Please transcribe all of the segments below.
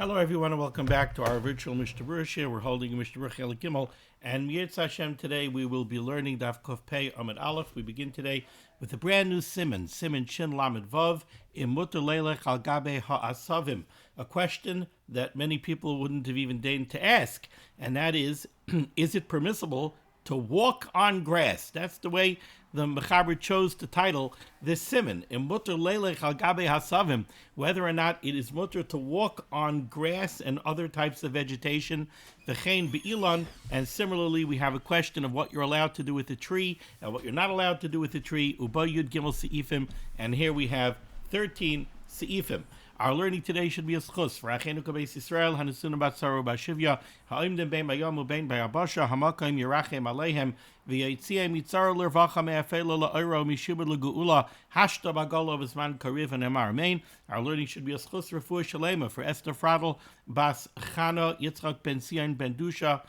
Hello, everyone, and welcome back to our virtual Mishnah Berurah. We're holding Mishnah Berurah Chelik Gimel, and Mirz Hashem today we will be learning Daf Kuf Pei Amud Aleph. We begin today with a brand new Siman, Siman Shin Lamed Vav, Im Mutar Leilech Al Gabe Ha'asavim, a question that many people wouldn't have even deigned to ask, and that is it permissible to walk on grass? That's the way the Mechaber chose to title this Siman, Im Mutar Leilech Al Gabe Hasavim, whether or not it is mutar to walk on grass and other types of vegetation, V'chein Be'ilan, and similarly we have a question of what you're allowed to do with a tree and what you're not allowed to do with a tree, Uba Yud Gimel Se'ifim, and here we have 13 Se'ifim. Our learning today should be a schus for Achenu Kabeis Yisrael, Hanusunu Batsaru Bashivya, Ha'imdim Bein Bayom Ubein Bayabasha, Hamakayim Yerachem Aleihem, V'yitzieh Mitzaru Lervacha Me'afelo La'oiro Mishubad L'Geula, Hashta Bagolo V'zman Kariv and Emar Amen. Our learning should be a schus refuah shalema for Esther Fradel, Bas Chana, Yitzchak Ben Sion Ben Dusha,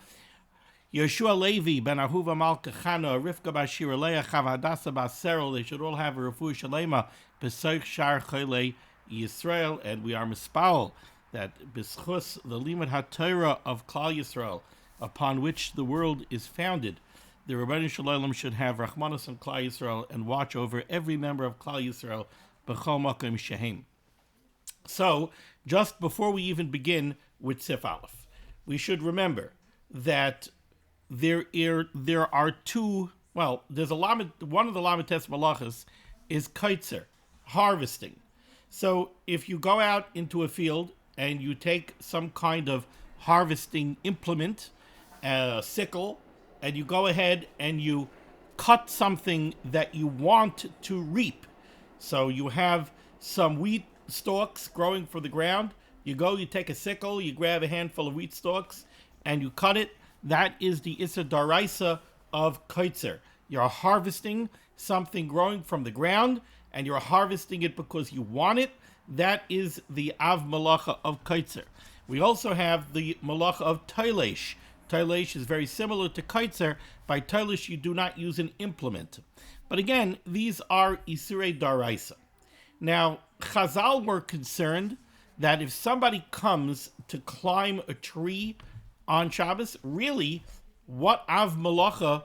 Yeshua Levi, Ben Ahuva Malka Chana, Rivka Bashir Leah, Chav Hadassah Bas Serol. They should all have a refuah shalema, B'soich Shar Cholei Yisrael, and we are mispal that b'schus the limud haTorah of Klal Yisrael, upon which the world is founded, the Rebbeinu Shalom should have Rachmanos on Klal Yisrael and watch over every member of Klal Yisrael b'chol makom shehem. So, just before we even begin with Sif Aleph, we should remember that there are two. Well, there's a lamed. One of the lamed tes malachas is kaitzer, harvesting. So if you go out into a field and you take some kind of harvesting implement, a sickle, and you go ahead and you cut something that you want to reap. So you have some wheat stalks growing from the ground. You take a sickle, you grab a handful of wheat stalks, and you cut it. That is the Issa Daraisa of Kaitzer. You're harvesting something growing from the ground, and you're harvesting it because you want it. That is the Av Malacha of Kaitzer. We also have the Malacha of Tailesh. Tailesh is very similar to Kaitzer. By Tailesh, you do not use an implement. But again, these are Isurei Daraisa. Now, Chazal were concerned that if somebody comes to climb a tree on Shabbos, really, what Malacha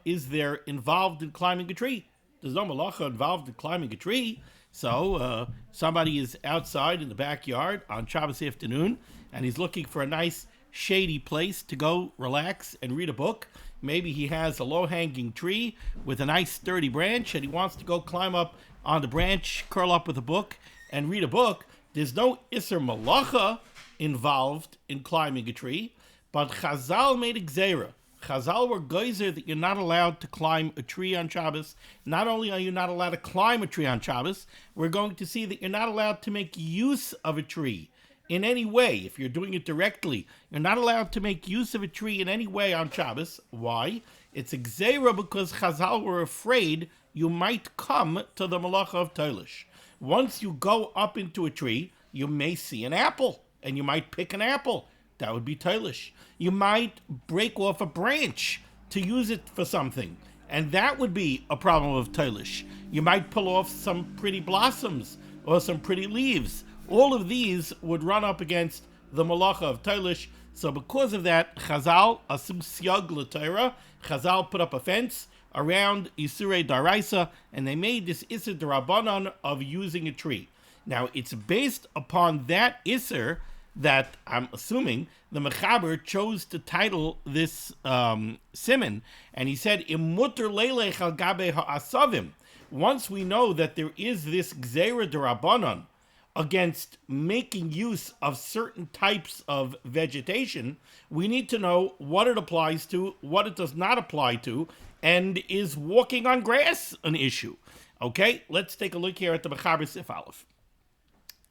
is there involved in climbing a tree? There's no malacha involved in climbing a tree. So somebody is outside in the backyard on Shabbos afternoon, and he's looking for a nice shady place to go relax and read a book. Maybe he has a low-hanging tree with a nice sturdy branch, and he wants to go climb up on the branch, curl up with a book, and read a book. There's no Isser Malacha involved in climbing a tree, but Chazal made a gzeira. Chazal were geyser that you're not allowed to climb a tree on Shabbos. Not only are you not allowed to climb a tree on Shabbos, we're going to see that you're not allowed to make use of a tree in any way. If you're doing it directly, you're not allowed to make use of a tree in any way on Shabbos. Why? It's a gzeira because Chazal were afraid you might come to the malacha of Tailesh. Once you go up into a tree, you may see an apple, and you might pick an apple. That would be Tailesh. You might break off a branch to use it for something, and that would be a problem of Tailesh. You might pull off some pretty blossoms or some pretty leaves. All of these would run up against the malacha of Tailesh. So because of that, Chazal, asum siyag l'Torah, Chazal put up a fence around Isurei Daraisa, and they made this Isser D'Rabbanan of using a tree. Now, it's based upon that Isser that I'm assuming the Mechaber chose to title this Siman, and he said, Im mutar leilech al gabe ha'asavim. Once we know that there is this gzeira d'Rabbanan against making use of certain types of vegetation, we need to know what it applies to, what it does not apply to, and is walking on grass an issue? Okay, let's take a look here at the Mechaber Sif Aleph.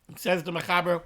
It says the Mechaber,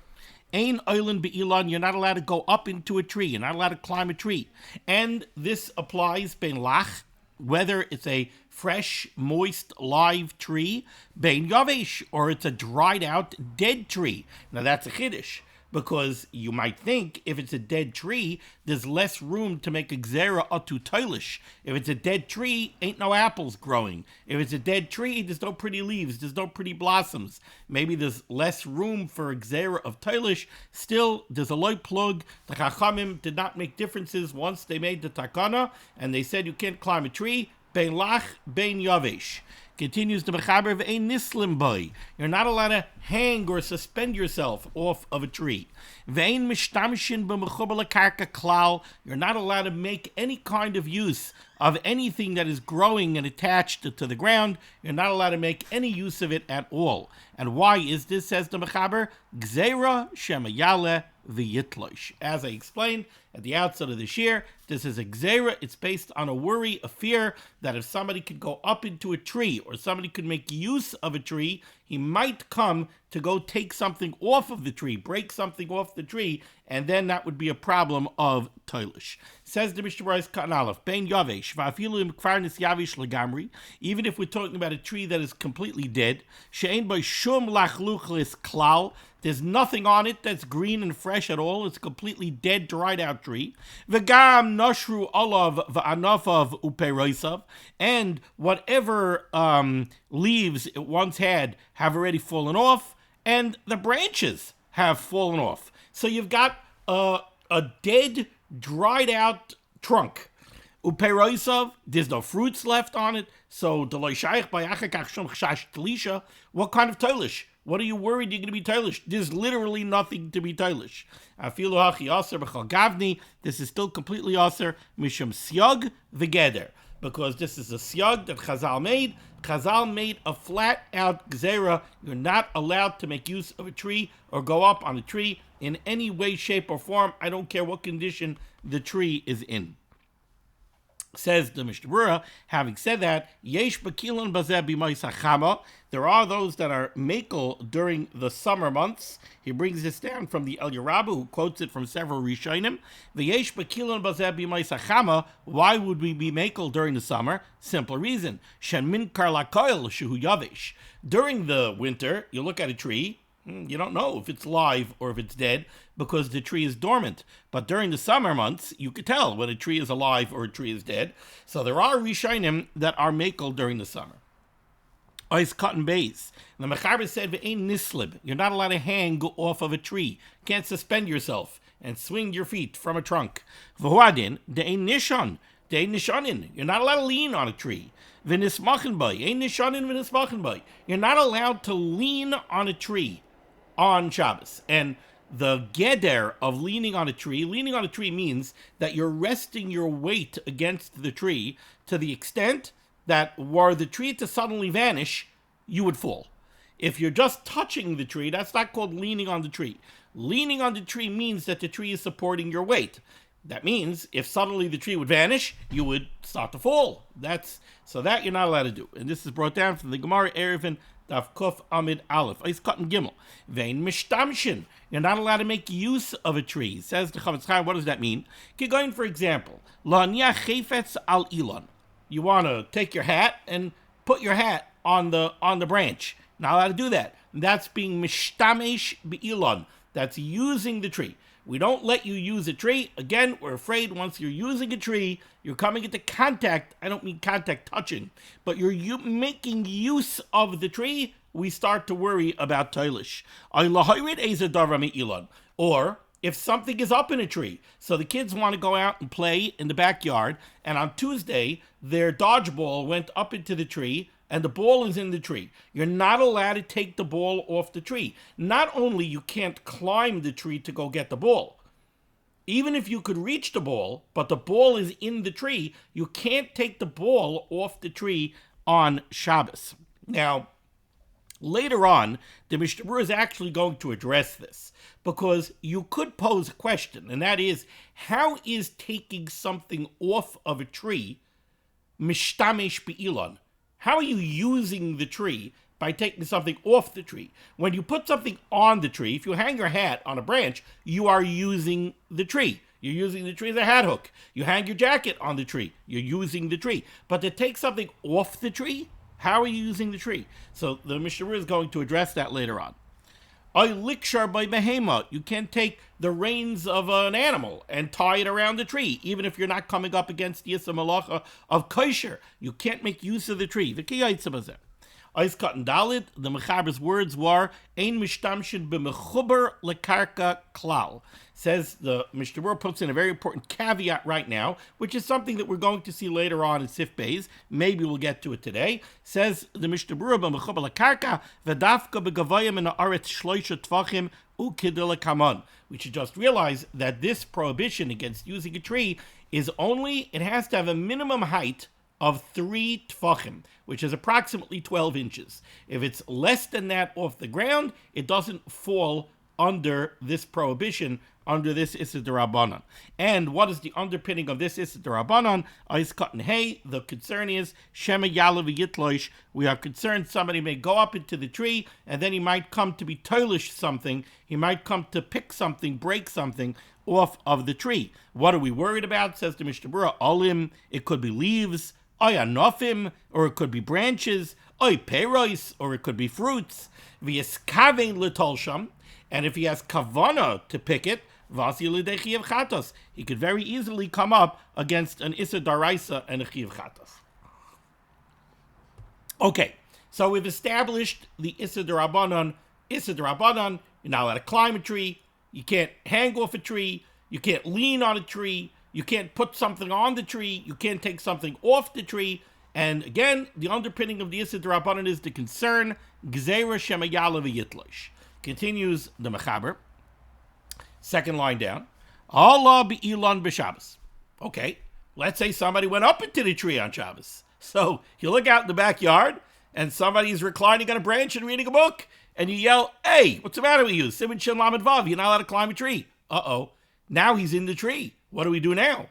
Ein oilin be'ilan, you're not allowed to go up into a tree. You're not allowed to climb a tree. And this applies bein lach, whether it's a fresh, moist, live tree, bein yavesh, or it's a dried out, dead tree. Now that's a chiddush. because you might think if it's a dead tree, there's less room to make a gzera atu toilish. If it's a dead tree, ain't no apples growing. If it's a dead tree, there's no pretty leaves, there's no pretty blossoms. Maybe there's less room for a gzera of toilish. Still, there's a light plug. The Chachamim did not make differences once they made the takana, and they said you can't climb a tree, bein lach, bein yavesh. Continues the Mechaber v'ein nislim boy. You're not allowed to hang or suspend yourself off of a tree. V'ein mishtamshin b'mechubar lekarka klal. You're not allowed to make any kind of use of anything that is growing and attached to the ground. You're not allowed to make any use of it at all. And why is this, says the Mechaber? Gzeira shemayale v'yitlosh. As I explained at the outset of the shir, this is a gzeira. It's based on a worry, a fear that if somebody could go up into a tree or somebody could make use of a tree, he might come to go take something off of the tree, break something off the tree, and then that would be a problem of toilish. Says the Mishnah Berurah Katan Aleph, Bein Yavesh, Va'afilu im Kfarnis Yavish Legamri, even if we're talking about a tree that is completely dead, She'ein by Shum Lachluchlis Klal, there's nothing on it that's green and fresh at all. It's a completely dead, dried out tree. V'gam noshru olav v'anafav uperoisav, and whatever leaves it once had have already fallen off, and the branches have fallen off. So you've got a dead, dried out trunk. Uperoisav, there's no fruits left on it. So what kind of toilish? What are you worried you're going to be toilish? There's literally nothing to be toilish. This is still completely aser mishum syag v'geder, because this is a syag that Chazal made. Chazal made a flat-out gzera. You're not allowed to make use of a tree or go up on a tree in any way, shape, or form. I don't care what condition the tree is in. Says the Mishnah Berurah, having said that, yesh b'kilan bazeh b'mayis hachama. There are those that are makel during the summer months. He brings this down from the El Yerabu, who quotes it from several Rishonim. V'yesh b'kilan bazeh b'mayis hachama. Why would we be makel during the summer? Simple reason. Shen min kar lakoil shehu yavesh. During the winter, you look at a tree, you don't know if it's live or if it's dead because the tree is dormant. But during the summer months, you could tell when a tree is alive or a tree is dead. So there are Rishonim that are makel during the summer. Ois cotton base. The Mechaber said, "Ve'ein nislib." You're not allowed to hang off of a tree. Can't suspend yourself and swing your feet from a trunk. V'huadin de'ein nishon. De'ein nishonin. You're not allowed to lean on a tree. V'nismachin bay. Ein nishonin v'nismachin bay. You're not allowed to lean on a tree on Shabbos. And the geder of leaning on a tree means that you're resting your weight against the tree to the extent that were the tree to suddenly vanish, you would fall. If you're just touching the tree, that's not called leaning on the tree. Leaning on the tree means that the tree is supporting your weight. That means if suddenly the tree would vanish, you would start to fall. So that you're not allowed to do. And this is brought down from the Gemara Erevin Daf Kuf Amid Aleph. Eis Cotton Gimel. Vein Mishtamshin. You're not allowed to make use of a tree. Says the Chavetz Chaim, what does that mean? Going, for example, La'aniach chefetz al ilon. You want to take your hat and put your hat on the branch. Not allowed to do that. That's being mishtamesh be'ilon. That's using the tree. We don't let you use a tree. Again, we're afraid once you're using a tree, you're coming into contact. I don't mean contact touching, but you're making use of the tree. We start to worry about toilish. Or if something is up in a tree, so the kids want to go out and play in the backyard, and on Tuesday, their dodgeball went up into the tree, and the ball is in the tree. You're not allowed to take the ball off the tree. Not only you can't climb the tree to go get the ball, even if you could reach the ball, but the ball is in the tree, you can't take the ball off the tree on Shabbos. Now, later on, the Mishnah Berurah is actually going to address this, because you could pose a question, and that is, how is taking something off of a tree mishtamesh be'ilon? How are you using the tree by taking something off the tree? When you put something on the tree, if you hang your hat on a branch, you are using the tree. You're using the tree as a hat hook. You hang your jacket on the tree. You're using the tree. But to take something off the tree, how are you using the tree? So the Mishnah Berurah is going to address that later on. Oy likshar by behema. You can't take the reins of an animal and tie it around the tree, even if you're not coming up against the Yisa Malacha of kosher. You can't make use of the tree. Ois Cotton Dalit, the Mechaber's words were, Ein mishtamshin b'mechuber lekarka klal. Says the Mishnah Berurah puts in a very important caveat right now, which is something that we're going to see later on in Sif Beis. Maybe we'll get to it today. Says the Mishnah Berurah b'mechuber lekarka v'dafka b'gavayim in ha'aretz shloisha tvachim u'kidel kamon. We should just realize that this prohibition against using a tree is only, it has to have a minimum height of 3 tfachim, which is approximately 12 inches. If it's less than that off the ground, it doesn't fall under this prohibition, under this Issa D'Rabbanan. And what is the underpinning of this Issa D'Rabbanan? Ais Cotton Hay, the concern is, Shema Yalav Yitloish, we are concerned somebody may go up into the tree, and then he might come to be toilish something, he might come to pick something, break something off of the tree. What are we worried about? Says the Mishnah Berurah, Olim, it could be leaves, oy anofim, or it could be branches, oy peros, or it could be fruits, v'yeskavein l'tolsham, and if he has kavana to pick it, v'asi l'dechi of chatos, he could very easily come up against an issa daraisa and a chi of chatos. Okay, so we've established the issa d'Rabbanan. Issa d'Rabbanan, you're not allowed to climb a tree, you can't hang off a tree, you can't lean on a tree, you can't put something on the tree, you can't take something off the tree. And again, the underpinning of the Issa D'Rabbanan is the concern, Gzeira Shemayala v'yitlosh. Continues the Mechaber, second line down, Allah be'ilan b'Shabbos. Okay, let's say somebody went up into the tree on Shabbos. So you look out in the backyard, and somebody's reclining on a branch and reading a book, and you yell, hey, what's the matter with you? Siman Shin Lamed Vav, you're not allowed to climb a tree. Uh-oh, now he's in the tree. What do we do now?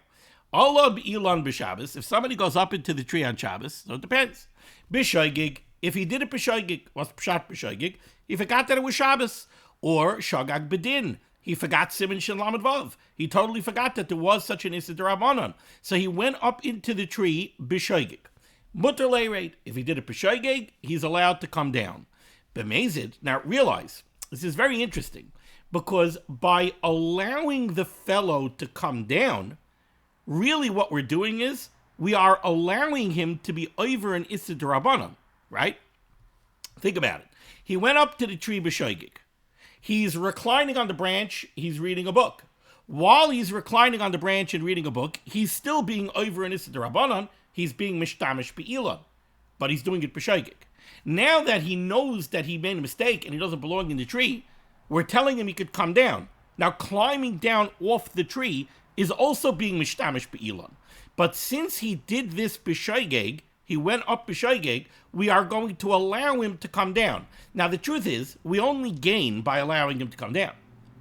Allah b'ilan b'Shabbos. If somebody goes up into the tree on Shabbos, so it depends. B'shoigig, if he did it b'shoigig, what's pshat b'shoigig? He forgot that it was Shabbos. Or shogag b'din. He forgot Siman Shin Lamed Vav. He totally forgot that there was such an Issa D'Rabbanan. So he went up into the tree b'shoigig. Mutter le'reid. If he did it b'shoigig, he's allowed to come down. B'mezid. Now realize, this is very interesting. Because by allowing the fellow to come down, really what we're doing is we are allowing him to be over an Issa D'Rabbanan, right? Think about it. He went up to the tree b'shoigig. He's reclining on the branch, he's reading a book. While he's reclining on the branch and reading a book, he's still being over an Issa D'Rabbanan, he's being mishtamish be'ilan, but he's doing it b'shoigig. Now that he knows that he made a mistake and he doesn't belong in the tree, we're telling him he could come down. Now, climbing down off the tree is also being mishtamish be'ilan. But since he did this b'shoigeg, he went up b'shoigeg, we are going to allow him to come down. Now, the truth is, we only gain by allowing him to come down,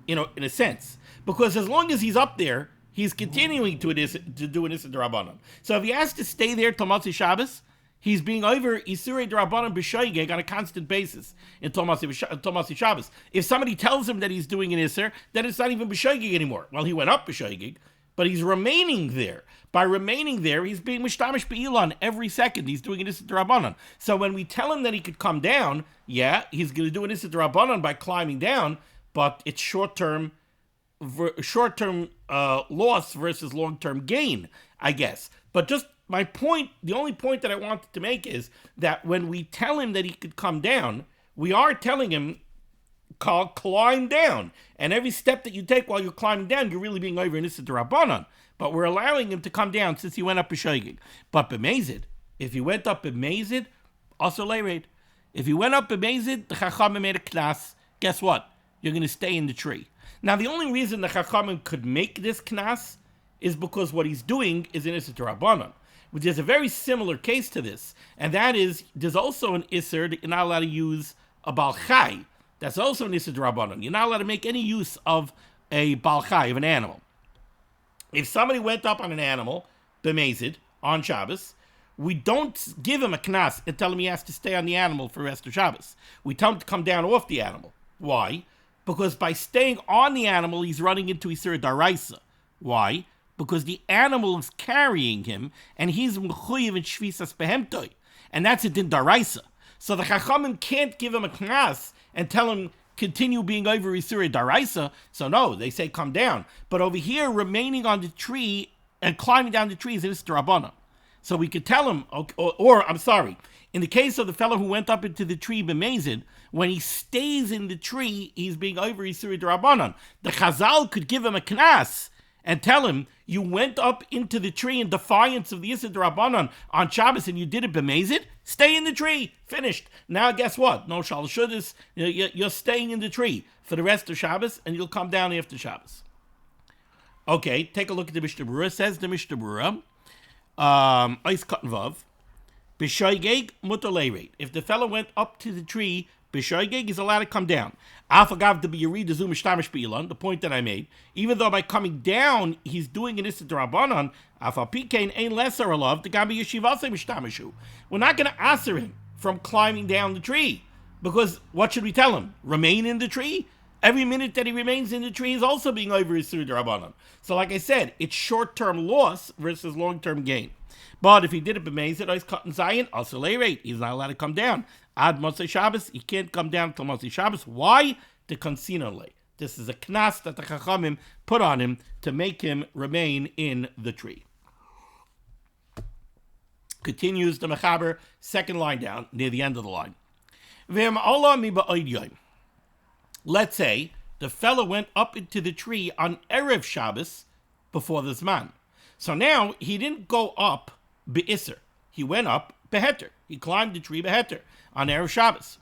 in a sense. Because as long as he's up there, he's continuing to do an Issa D'Rabbanan. So if he has to stay there till Motzei Shabbos, he's being over Isurei D'Rabbanan b'shoigeg on a constant basis until Motzei Shabbos. If somebody tells him that he's doing an Isser, then it's not even b'shoigeg anymore. Well, he went up b'shoigeg, but he's remaining there. By remaining there, he's being mishtamish be'ilan every second. He's doing an Issa D'Rabbanan. So when we tell him that he could come down, yeah, he's going to do an Issa D'Rabbanan by climbing down, but it's short-term loss versus long-term gain, I guess. But just my point, the only point that I wanted to make is that when we tell him that he could come down, we are telling him, climb down. And every step that you take while you're climbing down, you're really being over an Issa D'Rabbanan. But we're allowing him to come down since he went up b'shoigeg. But b'mezid, if he went up b'mezid, also le'reid. If he went up b'mezid, the Chachamim made a knas. Guess what? You're going to stay in the tree. Now, the only reason the Chachamim could make this knas is because what he's doing is an Issa D'Rabbanan. There's a very similar case to this, and that is, there's also an Isser that you're not allowed to use a Baal Chai. That's also an Issa D'Rabbanan. You're not allowed to make any use of a Baal Chai, of an animal. If somebody went up on an animal, b'mezid, on Shabbos, we don't give him a knas and tell him he has to stay on the animal for the rest of Shabbos. We tell him to come down off the animal. Why? Because by staying on the animal, he's running into Isur Daraisa. Why? Because the animal is carrying him, and he's mechuyev in shvisas behemtoi, and that's a din daraisa. So the chachamim can't give him a knas and tell him continue being over Isuri Daraisa. So no, they say come down. But over here, remaining on the tree and climbing down the tree is Isser Rabbanan. So we could tell him, or I'm sorry, in the case of the fellow who went up into the tree b'mezid, when he stays in the tree, he's being over Isuri Darabanan. The Chazal could give him a knas and tell him, you went up into the tree in defiance of the Isuri Darabanan on Shabbos and you did it b'mezid, stay in the tree, finished. Now guess what? No shal shudis, you're staying in the tree for the rest of Shabbos and you'll come down after Shabbos. Okay, take a look at the Mishnah Berurah. Says the Mishnah Berurah, Eis Katan Vav, B'shoigeg mutar leireit. If the fellow went up to the tree, B'shoigeg is allowed to come down. Afagav de b'yeri dezu mishtamish be'ilan, the point that I made. Even though by coming down, he's doing an Issa D'Rabbanan, Afal Pikein ein lesser alav, the gabi yeshivase mishtamishu. We're not going to answer him from climbing down the tree. Because what should we tell him? Remain in the tree? Every minute that he remains in the tree is also being over Isur D'Rabbanan. So like I said, it's short-term loss versus long-term gain. But if he did it b'mezid, he's cut in Zion, also leireit. He's not allowed to come down. Ad Motzei Shabbos, he can't come down until Motzei Shabbos. Why? The Consino lay. This is a knas that the Chachamim put on him to make him remain in the tree. Continues the Mechaber, second line down, near the end of the line. V'em Allah mi ba'od yom. Let's say the fellow went up into the tree on Erev Shabbos before the Zman. So now he didn't go up be'isser. He went up beheter. He climbed the tree beheter on Erev Shabbos.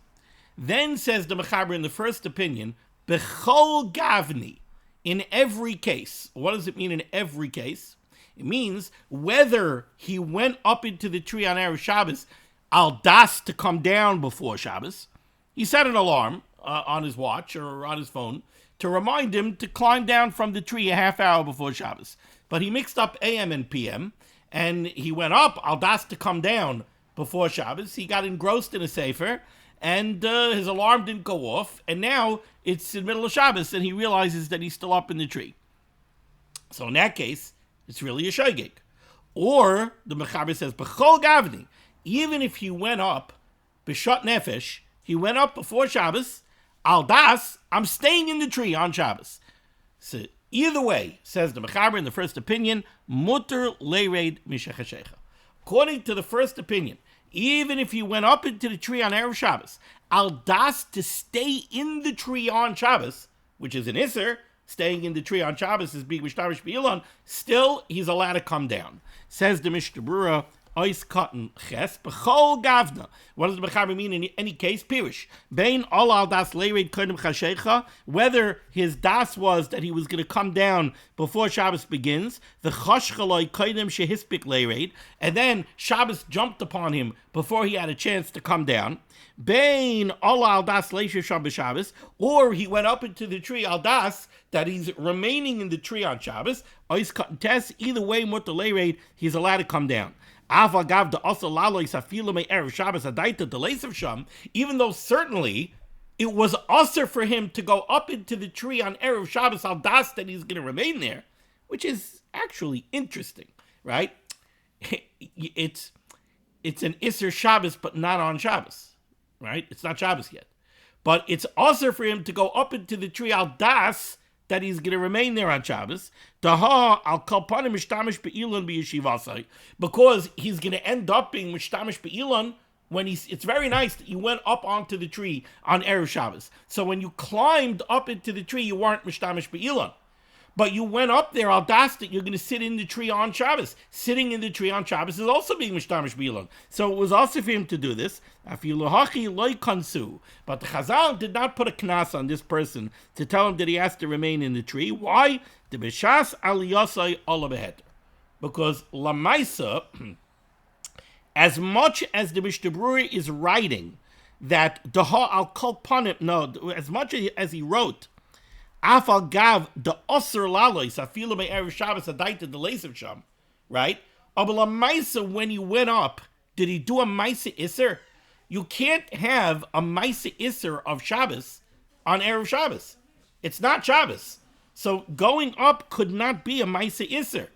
Then says the Mechaber in the first opinion, bechol gavni, in every case. What does it mean in every case? It means whether he went up into the tree on Erev Shabbos, al das to come down before Shabbos. He set an alarm on his watch or on his phone to remind him to climb down from the tree a half hour before Shabbos. But he mixed up AM and PM, and he went up, al das to come down before Shabbos. He got engrossed in a sefer, and his alarm didn't go off, and now it's in the middle of Shabbos, and he realizes that he's still up in the tree. So in that case, it's really a shoygig. Or, the Mechaber says, b'chol gavni, even if he went up, b'shot nefesh, he went up before Shabbos, al das, I'm staying in the tree on Shabbos. So either way, says the Mechaber in the first opinion, mutar leireit mishachashecha. According to the first opinion, even if he went up into the tree on Erev Shabbos, al das to stay in the tree on Shabbos, which is an Isser, staying in the tree on Shabbos is being mishtamish be'ilan, still he's allowed to come down. Says the Mishnah Berurah, Ois Katan Ches, B'chol Gavna. What does the Mechaber mean in any case? Pirish. Bein all al das leirid kodim chashecha, whether his das was that he was going to come down before Shabbos begins, the chashchaloi kodim shehispik leirid, and then Shabbos jumped upon him before he had a chance to come down. Bein all al das leisha Shabbos, or he went up into the tree al das that he's remaining in the tree on Shabbos. Ois Katan Tes, either way, mutar leirid, he's allowed to come down. Even though certainly it was usher for him to go up into the tree on Erev Shabbos al das that he's going to remain there, which is actually interesting, right? It's an Isser Shabbos, but not on Shabbos, right? It's not Shabbos yet. But it's usher for him to go up into the tree al das that he's going to remain there on Shabbos, because he's going to end up being mishtamish be'ilan when it's very nice that you went up onto the tree on Erev Shabbos. So when you climbed up into the tree, you weren't mishtamish be'ilan. But you went up there, al das, that you're going to sit in the tree on Shabbos. Sitting in the tree on Shabbos is also being mishtamish be'ilan. So it was also for him to do this. But the Chazal did not put a knas on this person to tell him that he has to remain in the tree. Why? The b'shas aliyasai ala beheter. Because lamaisa, as much as the Mishnah Berurah is writing that daha al kol panim, no, as much as he wrote, Afal gav the osir lalois afilu me erev Shabbos adaita the leisav sham, right? Abel maisa, when he went up, did he do a maisa iser? You can't have a maisa iser of Shabbos on erev Shabbos. It's not Shabbos, so going up could not be a maisa iser.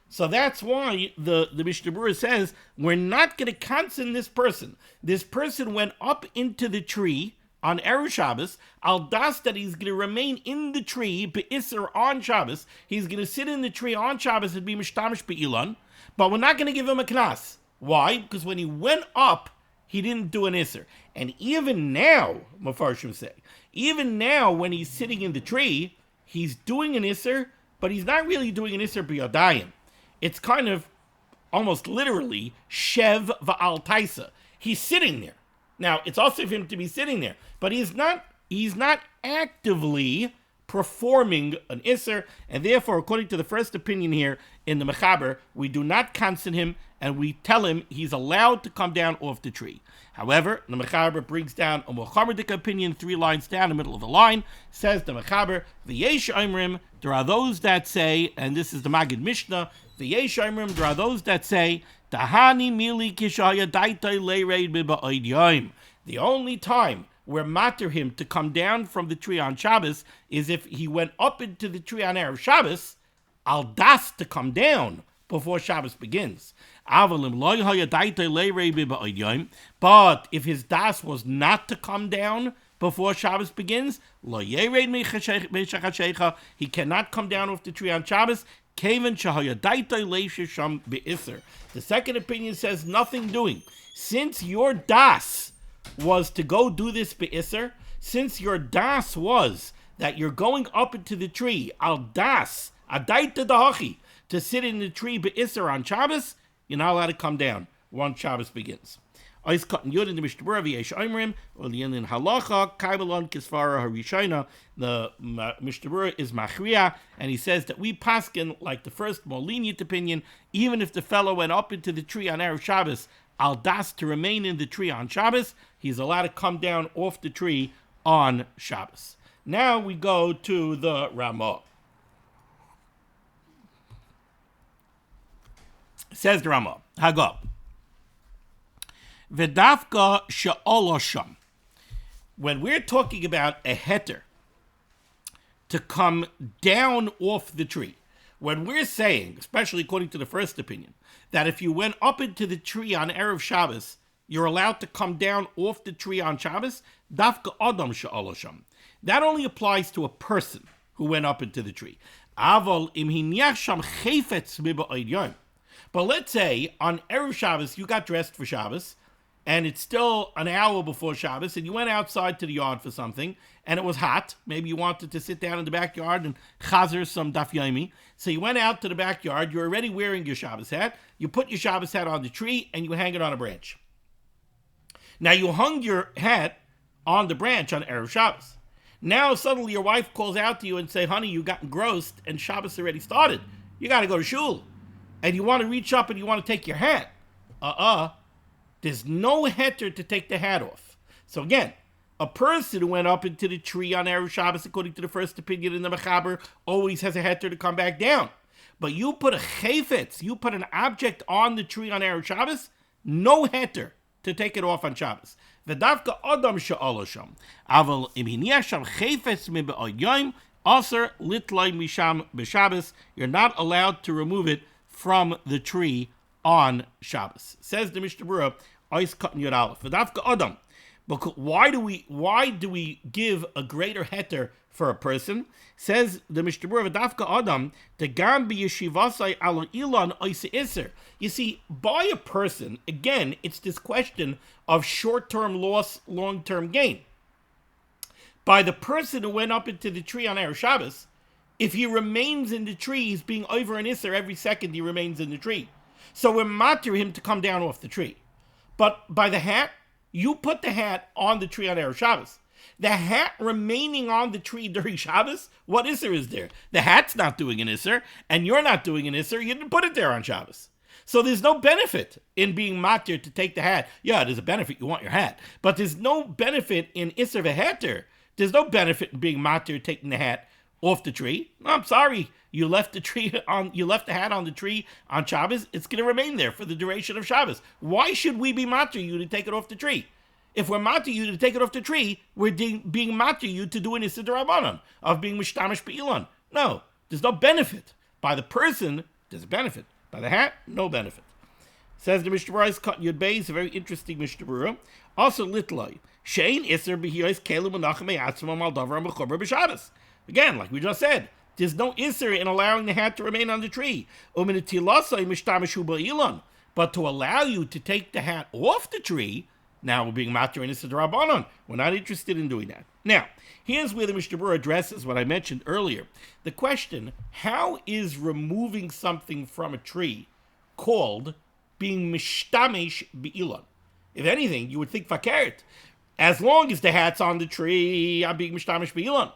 So that's why the Mishnah Berurah says we're not going to cancel this person. This person went up into the tree on Erev Shabbos, al das that he's going to remain in the tree be'isser on Shabbos. He's going to sit in the tree on Shabbos and be mishtamish be'ilan, but we're not going to give him a knas. Why? Because when he went up, he didn't do an isser. And even now, Mefarshim say, even now when he's sitting in the tree, he's doing an isser, but he's not really doing an isser b'yadayim. It's kind of almost literally shev va'al taisa. He's sitting there. Now, it's also for him to be sitting there, but he's not actively performing an isser, and therefore, according to the first opinion here in the Mechaber, we do not consent him, and we tell him he's allowed to come down off the tree. However, the Mechaber brings down a Mohammedik opinion 3 lines down the middle of the line, says the Mechaber, V'yesh Oimrim, there are those that say, and this is the Magid Mishnah, V'yesh Oimrim, there are those that say, Tahani mili kishaya daitai leireid b'ba'id yoim. The only time we're matter him to come down from the tree on Shabbos is if he went up into the tree on Erev Shabbos, al das to come down before Shabbos begins. But if his das was not to come down before Shabbos begins, he cannot come down off the tree on Shabbos. The second opinion says nothing doing. Since your das was to go do this be'isser, since your das was that you're going up into the tree, al das, adaita dahachi, to sit in the tree be'isser on Shabbos, you're not allowed to come down once Shabbos begins. Ois cotton yud in the Mishnah Berurah v'yesh oimrim, or the in halacha, kaibalon kisvara harishayna. The Mishnah Berurah is machriya, and he says that we paskin, like the first more lenient opinion, even if the fellow went up into the tree on Erev Shabbos, al das to remain in the tree on Shabbos, he's allowed to come down off the tree on Shabbos. Now we go to the Ramah. Says the Ramah, Hagab. V'dafka she'olosham. When we're talking about a heter to come down off the tree, when we're saying, especially according to the first opinion, that if you went up into the tree on Erev Shabbos, you're allowed to come down off the tree on Shabbos, dafka adam she'olosham. That only applies to a person who went up into the tree. Aval im hiniach sham chayfetz miba'id yom. But let's say on Erev Shabbos, you got dressed for Shabbos, and it's still an hour before Shabbos, and you went outside to the yard for something, and it was hot. Maybe you wanted to sit down in the backyard and chazer some daf yomi. So you went out to the backyard, you're already wearing your Shabbos hat, you put your Shabbos hat on the tree, and you hang it on a branch. Now you hung your hat on the branch on Erev Shabbos. Now suddenly your wife calls out to you and say, honey, you got engrossed, and Shabbos already started. You got to go to shul. And you want to reach up and you want to take your hat. There's no heter to take the hat off. So again, a person who went up into the tree on Erev Shabbos, according to the first opinion in the Mechaber, always has a heter to come back down. But you put a chayfetz, you put an object on the tree on Erev Shabbos, no heter to take it off on Shabbos. V'davka adam she'olosham. Aval im hiniach sham chayfetz miba'od yom, aser litlay misham b'Shabbos. You're not allowed to remove it from the tree on Shabbos. Says the Mishnah Berurah, Ois Katan Yud Aleph. V'davka Adam. Because why do we give a greater heter for a person? Says the Mishnah Berurah, V'davka Adam, the gam b'yeshivasai ala ilan ois iser. You see, by a person, again, it's this question of short-term loss, long-term gain. By the person who went up into the tree on Erev Shabbos, if he remains in the tree, he's being over an isser every second he remains in the tree. So we're matter him to come down off the tree. But by the hat, you put the hat on the tree on Erev Shabbos. The hat remaining on the tree during Shabbos, what isser is there? The hat's not doing an isser, and you're not doing an isser. You didn't put it there on Shabbos. So there's no benefit in being matter to take the hat. Yeah, there's a benefit. You want your hat. But there's no benefit in isser v'heter. There's no benefit in being matter taking the hat off the tree. No, I'm sorry. You left the hat on the tree on Shabbos. It's going to remain there for the duration of Shabbos. Why should we be matter you to take it off the tree? If we're matter you to take it off the tree, we're being matter you to do an Issa D'Rabbanan of being mishtamish be'ilan. No, there's no benefit. By the person, there's a benefit. By the hat, no benefit. Says the Mishnah Berurah, Cut Yud Beis, a very interesting Mishnah Berurah. Also litlai. Shein Isser B'Hiyos Kelim Menachem Me'atzmam Al Davar Mechuber B'Shabbos. Again, like we just said, there's no Isser in allowing the hat to remain on the tree. But to allow you to take the hat off the tree, now we're being matter in Isser D'Rabbanan. We're not interested in doing that. Now, here's where the Mishnah Berurah addresses what I mentioned earlier. The question, how is removing something from a tree called being mishtamish be'ilan? If anything, you would think fakert. As long as the hat's on the tree, I'm being mishtamish be'ilan.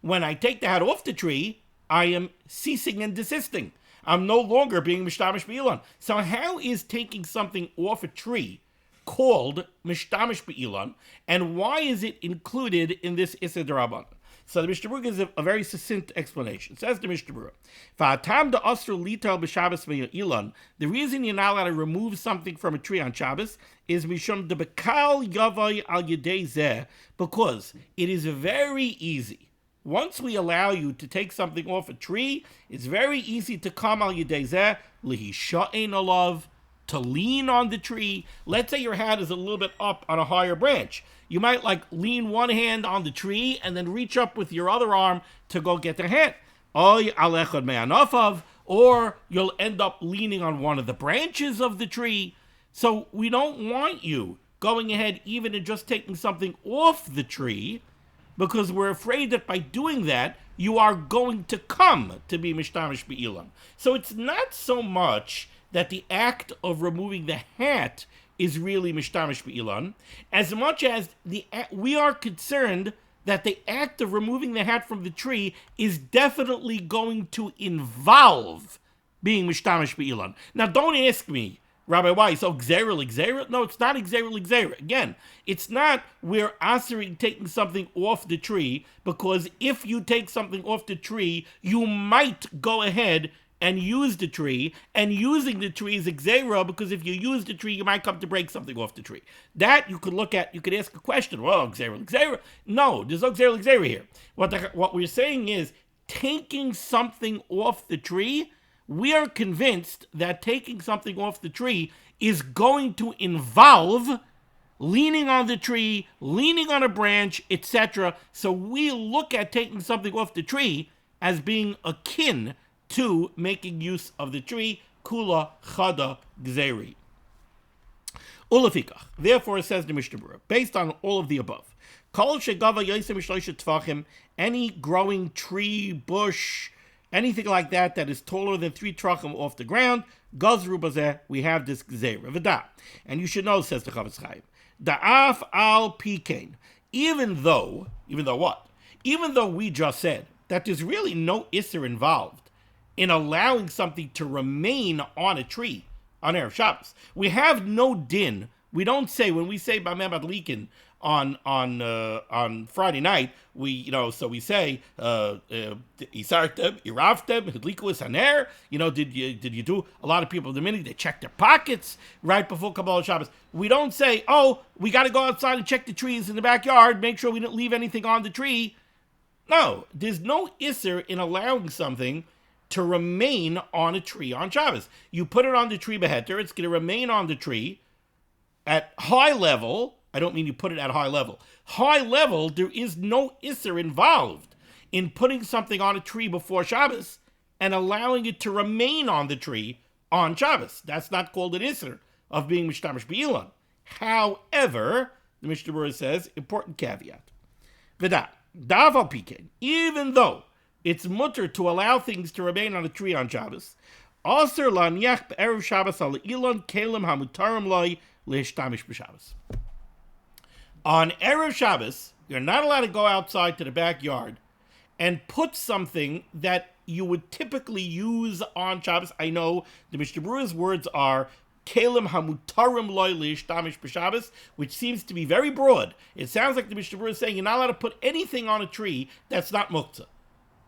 When I take the hat off the tree, I am ceasing and desisting. I'm no longer being mishtamish be'ilan. So how is taking something off a tree called mishtamish be'ilan, and why is it included in this Isser D'Rabbanan? So the Mishnah Berurah gives a very succinct explanation. Says the Mishnah Berurah, "Va'atam da'asru lital b'Shabbos ve'ilan." The reason you're not allowed to remove something from a tree on Shabbos is mishum debekal yavai al yedei zeh, because it is very easy. Once we allow you to take something off a tree, it's very easy to come al yedei zeh lihisha'ein alav, to lean on the tree. Let's say your hat is a little bit up on a higher branch. You might lean one hand on the tree and then reach up with your other arm to go get the hat. Or you'll end up leaning on one of the branches of the tree. So we don't want you going ahead even and just taking something off the tree, because we're afraid that by doing that, you are going to come to be mishtamish be'ilan. So it's not so much that the act of removing the hat is really mishtamish be'ilan, as much as we are concerned that the act of removing the hat from the tree is definitely going to involve being mishtamish be'ilan. Now, don't ask me, Rabbi, why? So gzera l'gzera? No, it's not gzera l'gzera. Again, it's not we're asering taking something off the tree, because if you take something off the tree, you might go ahead and use the tree, and using the tree is gzera, because if you use the tree, you might come to break something off the tree. That you could look at, you could ask a question, well, gzera l'gzera? No, there's no gzera l'gzera here. What we're saying is, taking something off the tree, we are convinced that taking something off the tree is going to involve leaning on the tree, leaning on a branch, etc. So we look at taking something off the tree as being akin to making use of the tree, kula chada gzeri. Ulefikach. Therefore, says the Mishnah Berurah, based on all of the above, kol shegava yosem mishloisha tfachim, any growing tree, bush, anything like that is taller than 3 trachim off the ground, gazru bazeh, we have this gzera. V'da. And you should know, says the Chavetz Chaim, da'af al pikein, even though what? Even though we just said that there's really no isser involved in allowing something to remain on a tree on Erev Shabbos. We have no din. We don't say, when we say Bameh Madlikin on Friday night, we say Isartem, Iravtem, Hidlikus Haner. Did you do? A lot of people the minute they check their pockets right before Kabbalah Shabbos. We don't say, oh, we got to go outside and check the trees in the backyard, make sure we didn't leave anything on the tree. No, there's no isser in allowing something to remain on a tree on Shabbos. You put it on the tree beheter, it's going to remain on the tree at high level. I don't mean you put it at high level. High level, there is no isser involved in putting something on a tree before Shabbos and allowing it to remain on the tree on Shabbos. That's not called an isser of being mishtamish be'ilan. However, the Mishnah Berurah says, important caveat. V'da, daval pikein, even though it's mutter to allow things to remain on a tree on Shabbos, aser laniach be'erev Shabbos al ilan kelim hamutarim loy lehishtamish b'Shabbos. On Erev Shabbos, you're not allowed to go outside to the backyard and put something that you would typically use on Shabbos. I know the Mishnah Berurah's words are kelim hamutarim loy lehishtamish b'Shabbos, which seems to be very broad. It sounds like the Mishnah Berurah is saying you're not allowed to put anything on a tree that's not muktzah.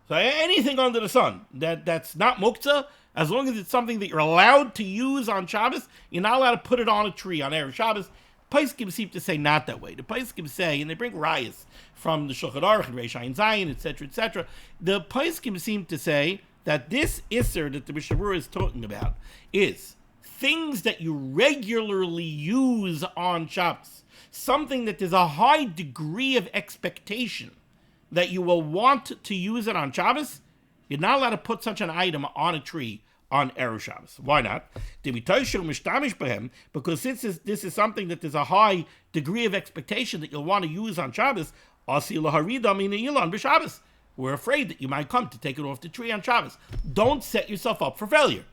So anything under the sun that's not muktzah, as long as it's something that you're allowed to use on Shabbos, you're not allowed to put it on a tree on Erev Shabbos. Paiskim seem to say not that way. The Paiskim say, and they bring rayas from the Shulchan Aruch and Reish Ayin Zayin, etc., etc. The Paiskim seem to say that this isser that the Mishnah Berurah is talking about is things that you regularly use on Shabbos, something that there's a high degree of expectation that you will want to use it on Shabbos, you're not allowed to put such an item on a tree on Erev Shabbos. Why not? Because since this is something that there's a high degree of expectation that you'll want to use on Shabbos, we're afraid that you might come to take it off the tree on Shabbos. Don't set yourself up for failure.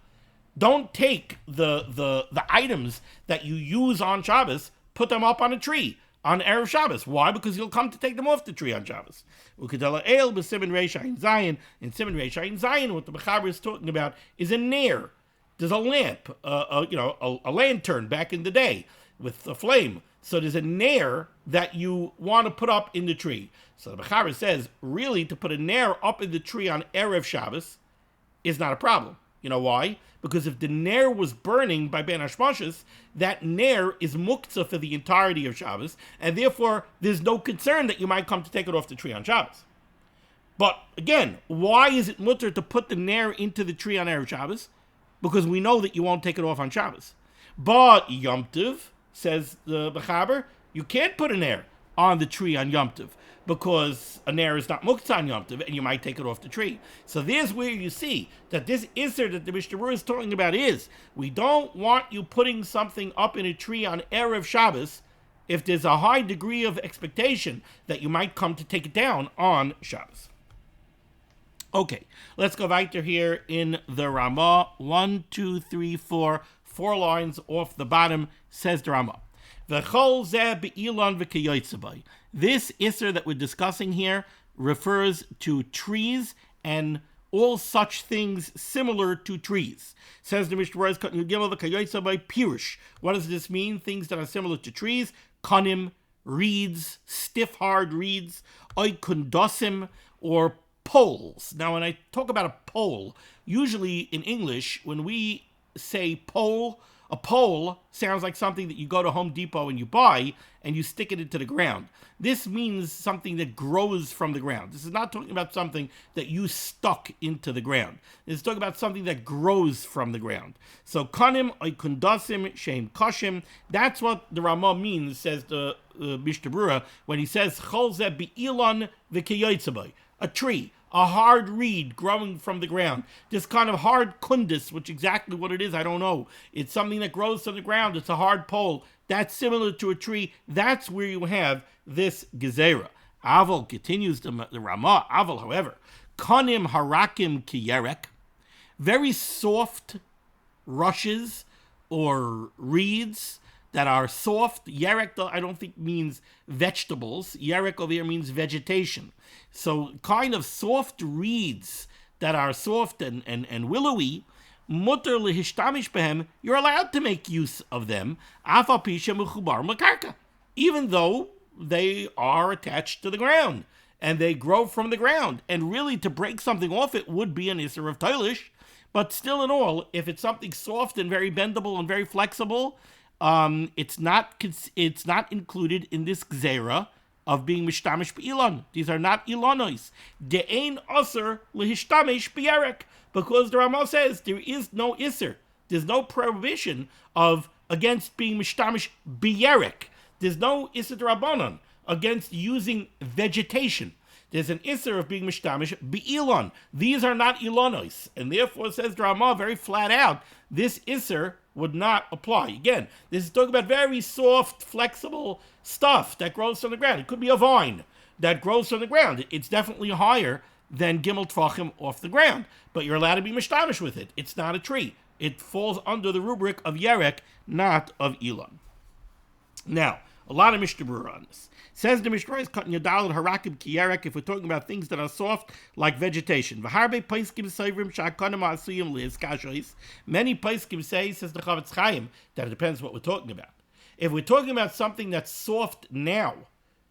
Don't take the items that you use on Shabbos, put them up on a tree on Erev Shabbos. Why? Because you'll come to take them off the tree on Shabbos. Ukadela El b'Siman Reisha Zayin. In Siman Reisha Zayin, what the Mechaber is talking about is a nair. There's a lamp, a lantern back in the day with a flame. So there's a nair that you want to put up in the tree. So the Mechaber says, really, to put a nair up in the tree on Erev Shabbos is not a problem. You know why? Because if the nair was burning by Ben Hashmashis, that nair is muktzah for the entirety of Shabbos, and therefore there's no concern that you might come to take it off the tree on Shabbos. But again, why is it mutter to put the nair into the tree on Erev Shabbos? Because we know that you won't take it off on Shabbos. But Yom Tov, says the Mechaber, you can't put a nair on the tree on Yom Tov, because a nair is not muktzah on Yom Tov, and you might take it off the tree. So there's where you see that this Isser that the Mishnah Berurah is talking about is, we don't want you putting something up in a tree on Erev Shabbos if there's a high degree of expectation that you might come to take it down on Shabbos. Okay, let's go weiter here in the Ramah. 1, 2, 3, 4 lines off the bottom, says the Ramah. This Isser that we're discussing here refers to trees and all such things similar to trees. Says the Mishnah Berurah, Pirush. What does this mean? Things that are similar to trees. Kanim, reeds, stiff, hard reeds, oikundosim, or poles. Now, when I talk about a pole, usually in English, when we say pole, a pole sounds like something that you go to Home Depot and you buy and you stick it into the ground. This means something that grows from the ground. This is not talking about something that you stuck into the ground. This is talking about something that grows from the ground. So kanim, oikundasim, shem kashim, that's what the Ramah means, says the Mishnah Berurah, when he says chol zeh be'ilan v'keyotzebay, a tree, a hard reed growing from the ground. This kind of hard kundis, which exactly what it is, I don't know. It's something that grows from the ground. It's a hard pole. That's similar to a tree. That's where you have this gezerah. Aval continues the Ramah. Aval, however, kanim harakim kiyerek, very soft rushes or reeds that are soft. Yerek, I don't think means vegetables. Yerek over here means vegetation. So kind of soft reeds that are soft and willowy, mutter lehistamish behem, you're allowed to make use of them, afa pisha mechubar makarka, even though they are attached to the ground and they grow from the ground. And really, to break something off it would be an Isser of Toilish, but still in all, if it's something soft and very bendable and very flexible, it's not included in this gzera of being mishtamish be'ilan. These are not ilonos. De'ein aser lehistamish b'yerek, because the Ramah says there is no iser. There's no prohibition against being mishtamish b'yerek. There's no iser d'Rabbanan against using vegetation. There's an iser of being mishtamish be'ilan. These are not ilonos, and therefore, says the Ramah very flat out, this iser would not apply. Again, this is talking about very soft, flexible stuff that grows from the ground. It could be a vine that grows from the ground. It's definitely higher than gimel tvachim off the ground, but you're allowed to be mishtamish with it. It's not a tree. It falls under the rubric of yerek, not of ilan. Now, a lot of Mishnah Berurah on this. Says the Mishnah is cutting yadal harakib kiyerek if we're talking about things that are soft like vegetation. V'harbe paiskim seivrim sha'akanim asuyim li'eskashois. Many paiskim say, says the Chavetz Chaim, that it depends what we're talking about. If we're talking about something that's soft now,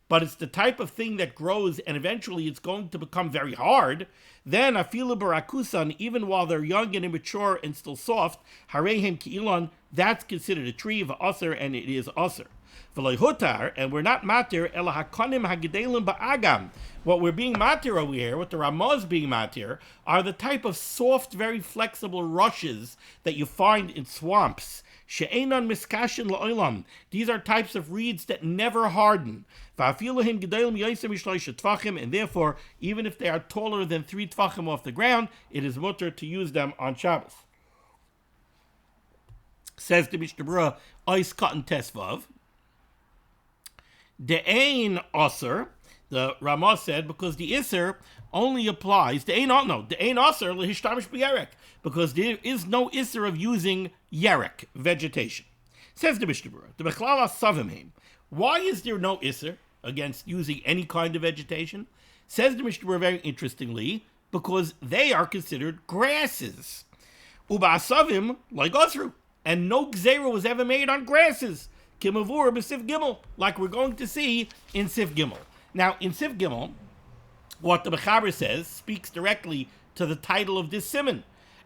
but it's the type of thing that grows and eventually it's going to become very hard, then afilu barakusan, even while they're young and immature and still soft, harehem ki'ilan, that's considered a tree of aser, and it is aser. V'loy hutar, and we're not matir ela hakonim hagedelim ba'agam. What we're being matir over here, what the Ramah is being matir, are the type of soft, very flexible rushes that you find in swamps. She'enon miskashin la'olam. These are types of reeds that never harden. Va'afilahim gedelim yoisem mishloisha tvachim, and therefore, even if they are taller than 3 tvachim off the ground, it is mutter to use them on Shabbos. Says the Mishnah Berurah, Ois Cotton Tesvav. De'ein Osir, the Ramah said, because the Isser only applies, De'ein Osir lehishtamish b'yerek, because there is no Isser of using yerek, vegetation. Says the Mishnah Berurah, the Bechlal HaSavim, why is there no Isser against using any kind of vegetation? Says the Mishnah Berurah very interestingly, because they are considered grasses. Uba Asavim, like Osru. And no gzera was ever made on grasses. Kimavur b'Sif Gimel, like we're going to see in Sif Gimel. Now, in Sif Gimel, what the Mechaber says speaks directly to the title of this Siman.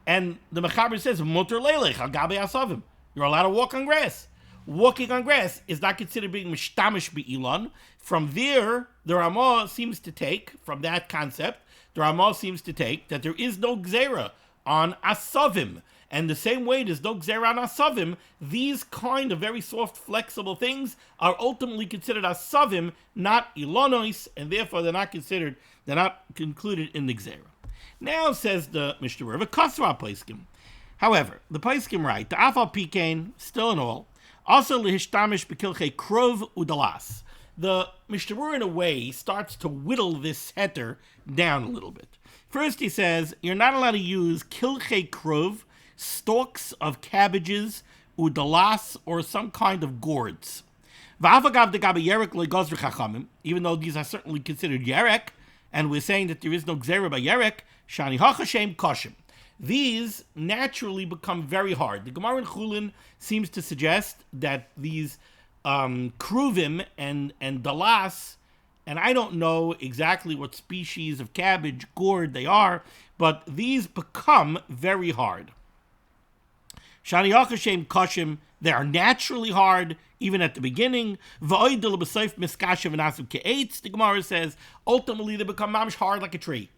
And the Mechaber says, Muter leilech al gabe asavim. You're allowed to walk on grass. Walking on grass is not considered being mishtamish be'ilan. From there, the Ramah seems to take, from that concept, the Ramah seems to take that there is no gzera on asavim. And the same way there's no gzera on asavim, these kind of very soft, flexible things are ultimately considered asavim, not ilonois, and therefore they're not included in the gzera. Now says the Mishnah Berurah, v'kasra paiskim. However, the paiskim write, the afal pikein, still in all, also lehishtamish bekilchei krov udalas. The Mishnah Berurah, in a way, starts to whittle this heter down a little bit. First he says, you're not allowed to use kilchei krov, stalks of cabbages, udalas, or some kind of gourds. Even though these are certainly considered yerek, and we're saying that there is no gzera by yerek, shani hachashem koshim. These naturally become very hard. The Gemara in Chulin seems to suggest that these kruvim and dalas, and I don't know exactly what species of cabbage, gourd they are, but these become very hard. Shani Yachashem Kashim, they are naturally hard, even at the beginning. The Gemara says, ultimately they become mamish hard like a tree.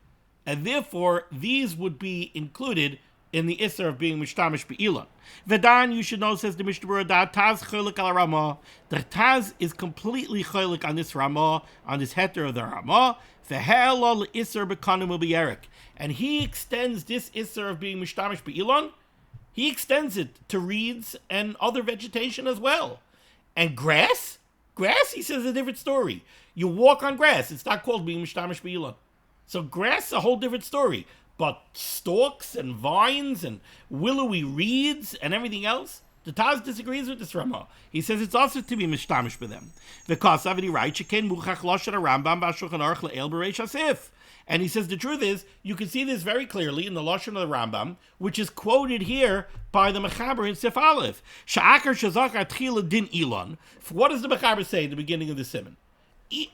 And therefore, these would be included in the Isser of being Mishtamish Be'ilan. Vedan, you should know, says the Mishnah Berurah, da Taz Cholik al Ramah. The Taz is completely Cholik on this Ramah, on this heter of the Ramah. Ve'hel Isser B'kanim U'B'Yerek. And he extends this Isser of being Mishtamish Be'ilan, he extends it to reeds and other vegetation as well. And grass? Grass, he says, is a different story. You walk on grass. It's not called being mishtamish be'ilan. So grass is a whole different story. But stalks and vines and willowy reeds and everything else, the Taz disagrees with this Ramah. He says it's also to be mishtamish for them. Because Avdi writes, and he says the truth is, you can see this very clearly in the Lashon of the Rambam, which is quoted here by the Mechaber in Sif Aleph. Sha'akar shazakar tchila din ilon. What does the Mechaber say at the beginning of the Siman?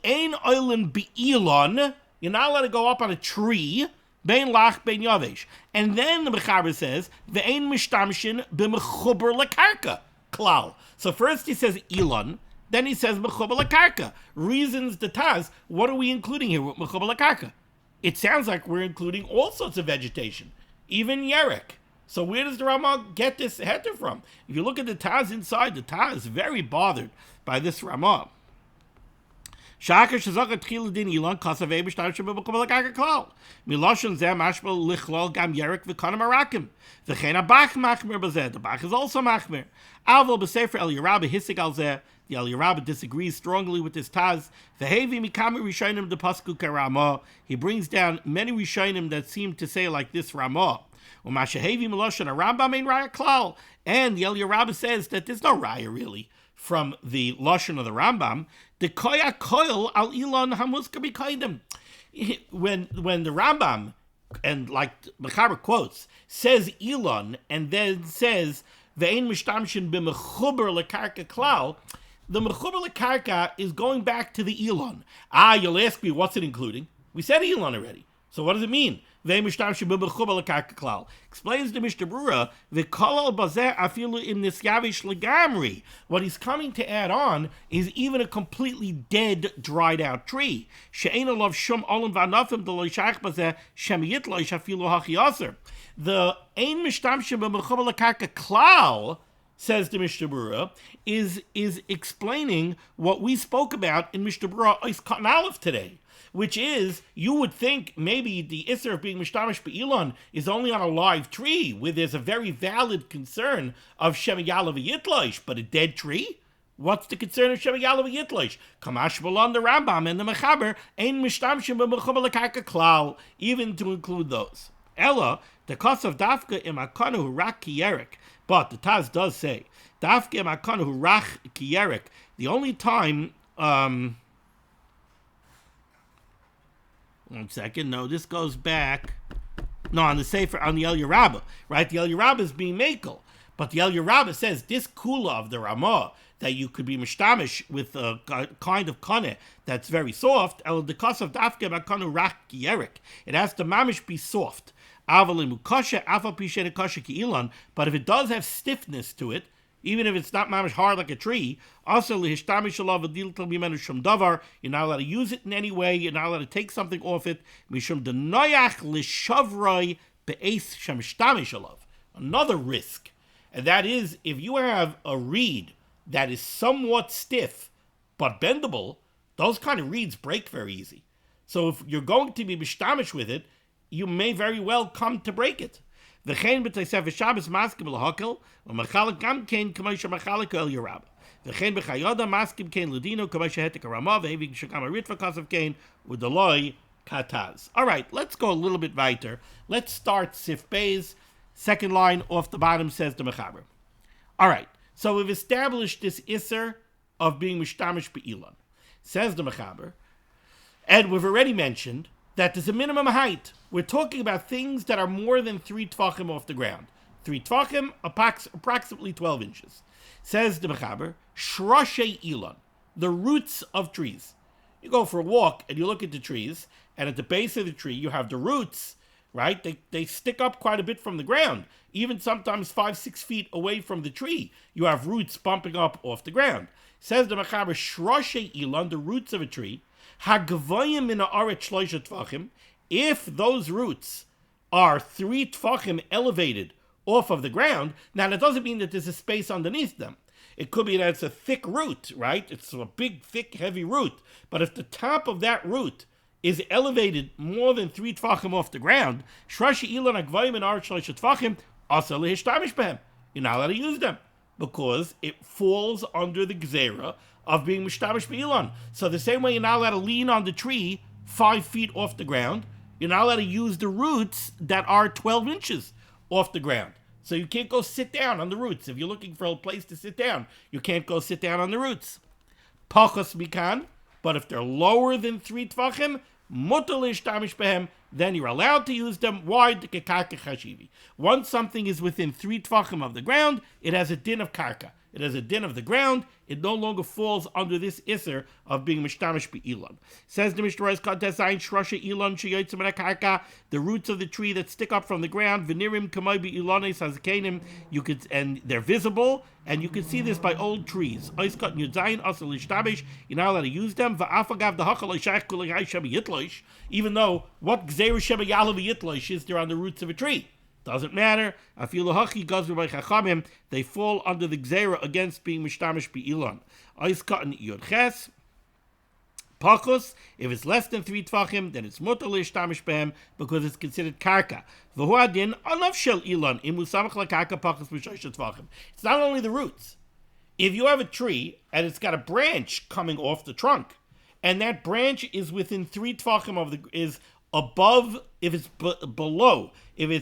Ein oilin be'ilon. You're not allowed to go up on a tree. Bein lach, bein yavesh. And then the Mechaber says, ve'ein mishtamshin b'mechuber lekarka. Klal. So first he says ilon, then he says mechuber lekarka. Reasons the Taz, what are we including here with mechuber lekarka? It sounds like we're including all sorts of vegetation, even yerek. So where does the Ramah get this heter from? If you look at the Taz inside, the Taz is very bothered by this Ramah. Shakar shazaka tchila din ilan kasavei b'shtar shebebukabel akaka klal. Miloshen zeh mashbel lichlol gam yerek v'kanam arakim. V'chein abach machmer b'zeh. The Bach is also machmer. Avol b'sefer El Yerabah hisig al zeh. The El Yerabah disagrees strongly with this Taz. V'hevi mikami rishonim de pasku karamah. He brings down many rishonim that seem to say like this Ramah. U'mashehevi miloshen arambam ein raya klal. And the El Yerabah says that there's no raya really from the Lashon of the Rambam. The koya koil al ilon hamuska b'kaidim. When the Rambam, and like Mechaber quotes, says ilon and then says ve'ein mishtamshin b'mechuber lekarka klal, the mechuber lekarka is going back to the ilon. You'll ask me, what's it including? We said ilon already. So what does it mean? Explains the Mishnah Berurah, what he's coming to add on is even a completely dead, dried out tree. The ein mishtamshim b'mechubal l'karka klal, says the Mishnah Berurah, is explaining what we spoke about in Mishnah Berurah Ois Katan Aleph today, which is, you would think maybe the Isser of being Mishtamish Be'ilon is only on a live tree, where there's a very valid concern of Shemiyala v'yitloish, but a dead tree? What's the concern of Shemiyala v'yitloish? Kamash Balon, the Rambam, and the Mechaber, Ein Mishtamshim b'mechubal l'karka klal, even to include those. Ella, the cost of Dafka imakanu rak kiyerek, but the Taz does say, Dafka imakanu rak kiyerek, the only time, one second. No, this goes back. No, on the Sefer, on the El Yerabah, right? The El Yerabah is being makel. But the El Yerabah says this kula of the Ramah, that you could be mishtamish with a kind of kaneh that's very soft, el dekas of dafke bakanu rak gierik. It has to mamish be soft. Avalim ukasha, afal pishen kasha ki'ilan. But if it does have stiffness to it, even if it's not mamish hard like a tree, also lihishtamish alav adil tal mimenu shum davar. You're not allowed to use it in any way. You're not allowed to take something off it. Mishum denoyach lishavroi be'es shamshtamish alav. Another risk, and that is if you have a reed that is somewhat stiff but bendable, those kind of reeds break very easy. So if you're going to be mishtamish with it, you may very well come to break it. V'chein b'taysev Shabbos maskim l'hakel u'machalik gam kein k'may shemachalik el Yerabah. V'chein b'chayoda maskim kein l'dino k'may shehetik haramah v'hevig shekam haritva kasav kein u'deloi kataz. All right, let's go a little bit weiter. Let's start Sif Beis. Second line off the bottom says the Mechaber. All right, so we've established this Isser of being mishtamish be'ilan. Says the Mechaber, and we've already mentioned that there's a minimum height. We're talking about things that are more than 3 tvachim off the ground. 3 tvachim, approximately 12 inches. Says the Mechaber, shroshe ilan, the roots of trees. You go for a walk and you look at the trees, and at the base of the tree you have the roots, right? They stick up quite a bit from the ground, even sometimes 5-6 feet away from the tree. You have roots bumping up off the ground. Says the Mechaber, shroshe ilan, the roots of a tree, hagavoyim min haaretz shloisha tvachim, if those roots are 3 tvachim elevated off of the ground. Now that doesn't mean that there's a space underneath them. It could be that it's a thick root, right? It's a big, thick, heavy root. But if the top of that root is elevated more than 3 tvachim off the ground, shrashi ilan hagavoyim min haaretz shloisha tvachim, asa lehishtamish behem. You're not allowed to use them, because it falls under the gzeira of being mishtamish be'ilan. So the same way you're not allowed to lean on the tree 5 feet off the ground, you're not allowed to use the roots that are 12 inches off the ground. So you can't go sit down on the roots. If you're looking for a place to sit down, you can't go sit down on the roots. Pachos mikan, but if they're lower than 3 tvachim, mutar lehishtamish behem, then you're allowed to use them. Why? Once something is within 3 tvachim of the ground, it has a din of karka. It has a din of the ground. It no longer falls under this isser of being mishtamish be'ilan. Says the Mishnah Berurah, shrosha ilan sheyotzim min hakarka, the roots of the tree that stick up from the ground, v'nirim kamay be'ilanes hazkenim, you could, and they're visible, and you can see this by old trees. Oiskat yudzayin asal lishtamish, you're not allowed to use them. Va'afagav dehachal ishach kulei shemi yitloish, even though what gzeir shemi yalav yitloish is there on the roots of a tree. Doesn't matter. Afilu hachi gazru by chachamim. They fall under the gzeira against being mishtamish be'ilan. Ois katan yod ches. Pachos. If it's less than 3 tvachim, then it's mutar lehishtamish behem because it's considered karka. V'hu adin alav shel ilan imu samach lakarka pachos b'shosha tvachim. It's not only the roots. If you have a tree and it's got a branch coming off the trunk, and that branch is within 3 tvachim of the is above, if it's below 3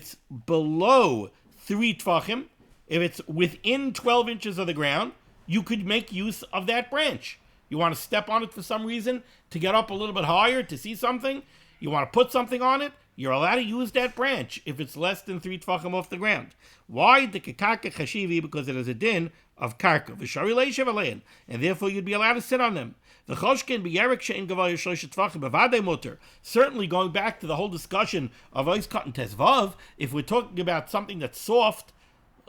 tvachim, if it's within 12 inches of the ground, you could make use of that branch. You want to step on it for some reason, to get up a little bit higher, to see something, you want to put something on it, you're allowed to use that branch if it's less than 3 tvachim off the ground. Why? The karka chashivi, because it has a din of karka. V'shari leishav alein, and therefore you'd be allowed to sit on them. The choshkin b'yerek she'in gavay shlosh tvachim b'vadei mutter. Certainly, going back to the whole discussion of ois cotton tesvav, if we're talking about something that's soft,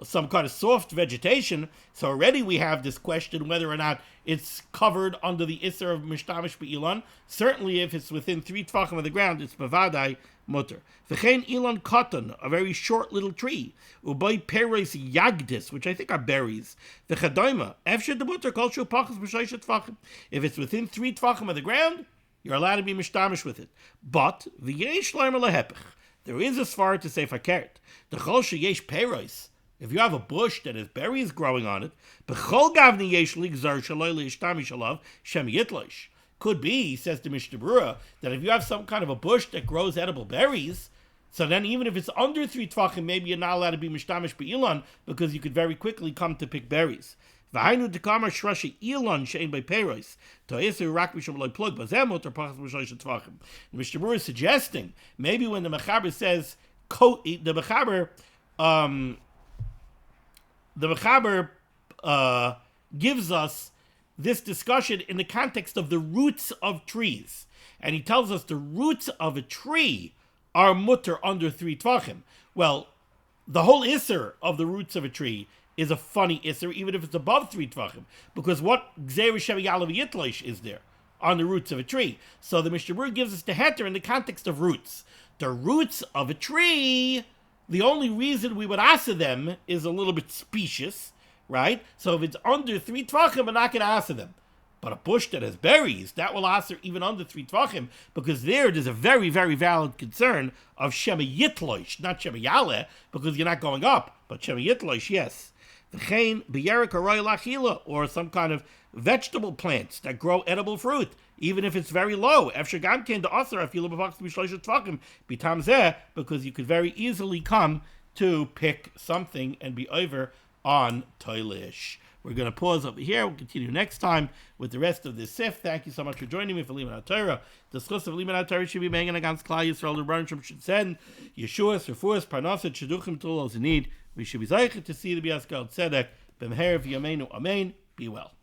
some kind of soft vegetation, so already we have this question whether or not it's covered under the Isser of Mishtamish Be'ilan. Certainly if it's within 3 tvachim of the ground, it's Bavadai Mutter. V'chein Ilan Cotton, a very short little tree. Ubay Peres Yagdis, which I think are berries. V'chadoima, Efshe de Mutter, Kol Shu Pachas B'shaysh Tvachim. If it's within 3 tvachim of the ground, you're allowed to be Mishtamish with it. But, V'yesh Leimer Lehepech, there is a svara to say fakert. The Chol Sheyesh Peres, if you have a bush that has berries growing on it, could be, says the Mishnah Berurah, that if you have some kind of a bush that grows edible berries, so then even if it's under 3 tvachim, maybe you're not allowed to be mishtamish be'ilan, because you could very quickly come to pick berries. The Mishnah Berurah is suggesting, maybe when the Mechaber says, the Mechaber gives us this discussion in the context of the roots of trees. And he tells us the roots of a tree are mutter under 3 tvachim. Well, the whole Isser of the roots of a tree is a funny Isser, even if it's above 3 tvachim. Because what Gzeir Shev Yalav Yitlosh is there on the roots of a tree? So the Mishnah Berurah gives us the heter in the context of roots. The roots of a tree, the only reason we would answer them is a little bit specious, right? So if it's under 3 tvachim, we're not going to answer them. But a bush that has berries, that will answer even under 3 tvachim, because there's a very, very valid concern of Shema Yitlosh, not Shema Yaleh, because you're not going up, but Shema Yitlosh, yes. V'chein b'yerek haroy lachila, or some kind of vegetable plants that grow edible fruit, even if it's very low. Efshar gam kein da'asar afilu b'vachs b'shlosh tvachim b'tam zeh, because you could very easily come to pick something and be over on toilish. We're going to pause over here. We'll continue next time with the rest of this sif. Thank you so much for joining me for Liman HaTorah. The schus of Liman HaTorah should be mengen against Klal Yisrael. The Rebbeinu Shem should send Yeshuas, Refuas, Parnaset, Shidduchim to all those in need. We should be zeicher to see the Bias God Tzedek. B'mher v'yameinu. Amen. Be well.